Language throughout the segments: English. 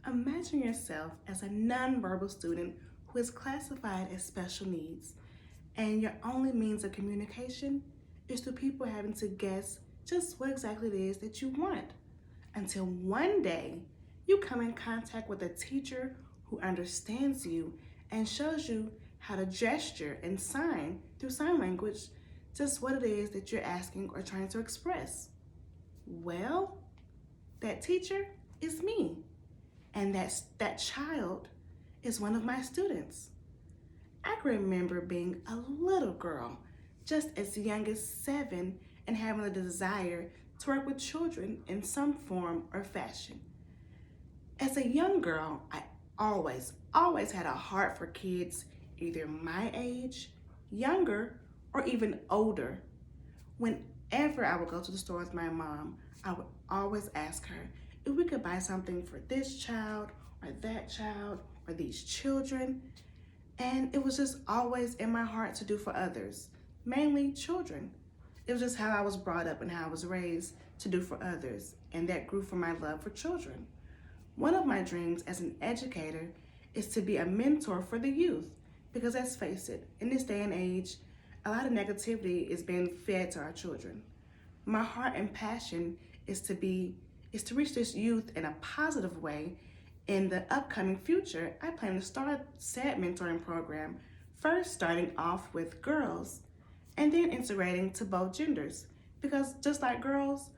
Imagine yourself as a nonverbal student who is classified as special needs, and your only means of communication is through people having to guess just what exactly it is that you want. Until one day, you come in contact with a teacher who understands you and shows you how to gesture and sign through sign language just what it is that you're asking or trying to express. Well, that teacher is me, and that child is one of my students. I can remember being a little girl, just as young as 7, and having a desire to work with children in some form or fashion. As a young girl, I always had a heart for kids either my age, younger, or even older. Whenever I would go to the store with my mom, I would always ask her if we could buy something for this child or that child or these children. And it was just always in my heart to do for others, mainly children. It was just how I was brought up and how I was raised to do for others, and that grew from my love for children. One of my dreams as an educator is to be a mentor for the youth, because let's face it, in this day and age, a lot of negativity is being fed to our children. My heart and passion is to reach this youth in a positive way. In the upcoming future, I plan to start said mentoring program, first starting off with girls and then integrating to both genders, because just like girls,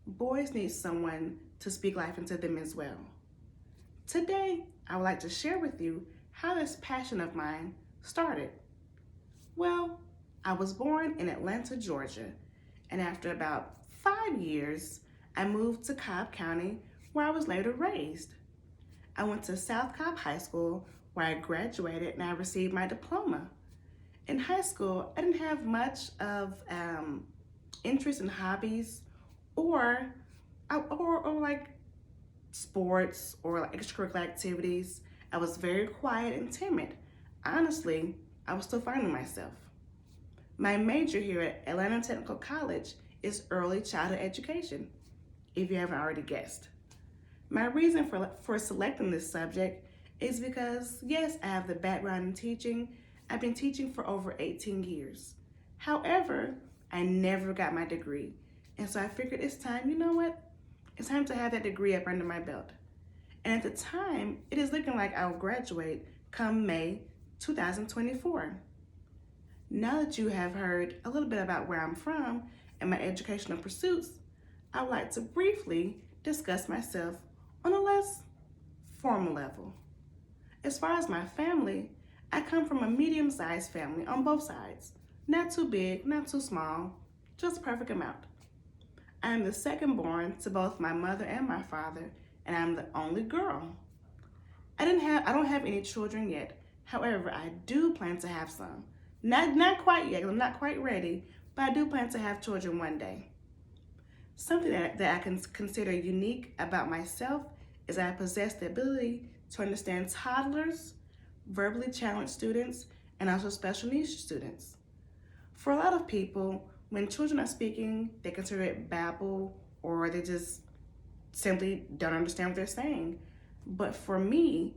boys need someone to speak life into them as well. Today, I would like to share with you how this passion of mine started. Well, I was born in Atlanta, Georgia, and after about 5 years, I moved to Cobb County, where I was later raised. I went to South Cobb High School, where I graduated and I received my diploma. In high school, I didn't have much of interest in hobbies or like sports or like extracurricular activities. I was very quiet and timid. Honestly, I was still finding myself. My major here at Atlanta Technical College is early childhood education, if you haven't already guessed. My reason for selecting this subject is because, yes, I have the background in teaching. I've been teaching for over 18 years. However, I never got my degree. And so I figured it's time, you know what? It's time to have that degree up under my belt. And at the time, it is looking like I'll graduate come May 2024. Now that you have heard a little bit about where I'm from and my educational pursuits, I would like to briefly discuss myself on a less formal level. As far as my family, I come from a medium-sized family on both sides. Not too big, not too small, just a perfect amount. I am the second born to both my mother and my father, and I'm the only girl. I don't have any children yet. However, I do plan to have some. Not quite yet, I'm not quite ready, but I do plan to have children one day. Something that I can consider unique about myself is that I possess the ability to understand toddlers, verbally challenged students, and also special needs students. For a lot of people, when children are speaking, they consider it babble, or they just simply don't understand what they're saying. But for me,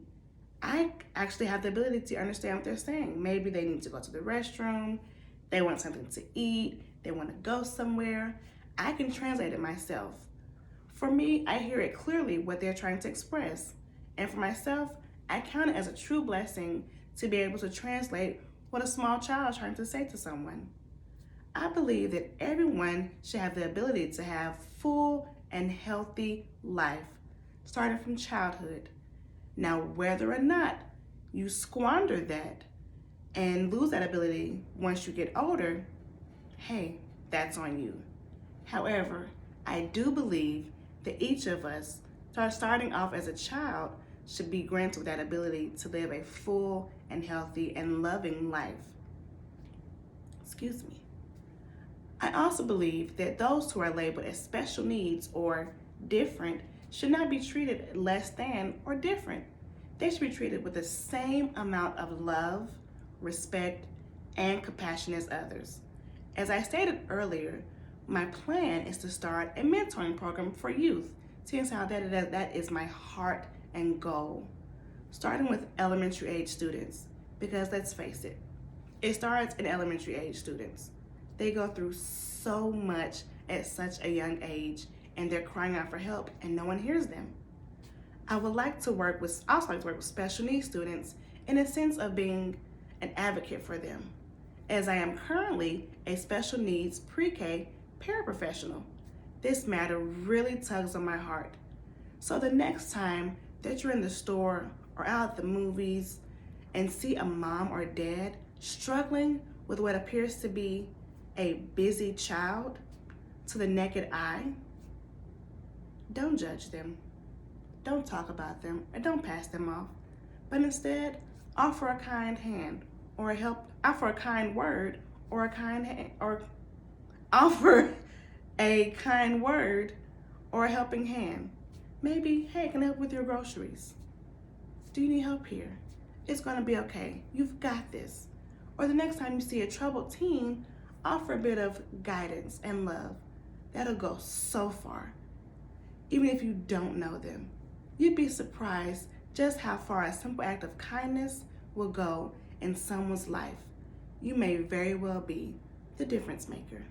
I actually have the ability to understand what they're saying. Maybe they need to go to the restroom, they want something to eat, they want to go somewhere. I can translate it myself. For me, I hear it clearly what they're trying to express. And for myself, I count it as a true blessing to be able to translate what a small child is trying to say to someone. I believe that everyone should have the ability to have full and healthy life, starting from childhood. Now, whether or not you squander that and lose that ability once you get older, hey, that's on you. However, I do believe that each of us, starting off as a child, should be granted that ability to live a full and healthy and loving life. Excuse me. I also believe that those who are labeled as special needs or different should not be treated less than or different. They should be treated with the same amount of love, respect, and compassion as others. As I stated earlier, my plan is to start a mentoring program for youth, since how that is my heart and goal, starting with elementary age students, because let's face it, it starts in elementary age students. They go through so much at such a young age, and they're crying out for help and no one hears them. I would like to work with special needs students in a sense of being an advocate for them, as I am currently a special needs pre-K paraprofessional. This matter really tugs on my heart. So the next time that you're in the store or out at the movies and see a mom or dad struggling with what appears to be a busy child to the naked eye, don't judge them, don't talk about them, or don't pass them off, but instead offer a kind hand or offer a kind word or a kind hand, or offer a kind word or a helping hand. Maybe, hey, can I help with your groceries? Do you need help here? It's gonna be okay. You've got this. Or the next time you see a troubled teen, offer a bit of guidance and love. That'll go so far. Even if you don't know them, you'd be surprised just how far a simple act of kindness will go in someone's life. You may very well be the difference maker.